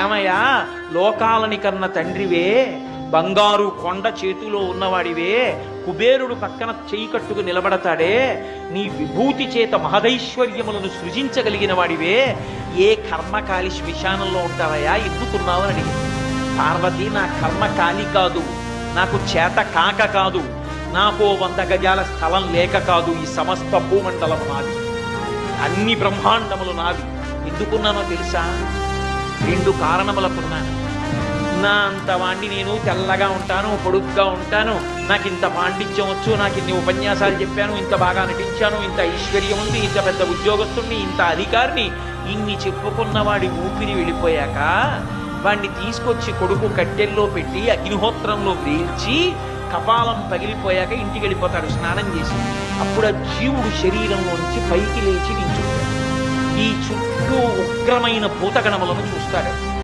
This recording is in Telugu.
ఏమయ్యా, లోకాలని కన్న తండ్రివే, బంగారు కొండ చేతిలో ఉన్నవాడివే, కుబేరుడు పక్కన చేయి కట్టుకు నిలబడతాడే, నీ విభూతి చేత మహదైశ్వర్యములను సృజించగలిగిన వాడివే, ఏ కర్మకాలి శ్మశానంలో ఉంటావయ్యా, ఎందుకున్నావు అని అడిగింది. పార్వతి, నా కర్మ కాలి కాదు, నాకు చేత కాక కాదు, నాకు 100 గజాల స్థలం లేక కాదు, ఈ సమస్త భూమండలము నాది, అన్ని బ్రహ్మాండములు నావి. ఎందుకున్నానో తెలుసా? 2 కారణములకున్నాను. నా అంత వాణ్ణి నేను తెల్లగా ఉంటాను, పొడుగ్గా ఉంటాను, నాకు ఇంత పాండిత్యం వచ్చు, నాకు ఇన్ని ఉపన్యాసాలు చెప్పాను, ఇంత బాగా నటించాను, ఇంత ఐశ్వర్యం ఉంది, ఇంత పెద్ద ఉద్యోగస్తుడిని, ఇంత అధికారిని, ఇన్ని చెప్పుకున్నవాడి ఊపిరి వెళ్ళిపోయాక వాణ్ణి తీసుకొచ్చి కొడుకు కట్టెల్లో పెట్టి అగ్నిహోత్రంలో వేల్చి కపాలం పగిలిపోయాక ఇంటికి వెళ్ళిపోతాడు స్నానం చేసి. అప్పుడు ఆ జీవుడు శరీరంలోంచి పైకి లేచి నించుంటాడు. ఈ చుట్టూ ఉగ్రమైన భూతగణములను చూస్తాడు.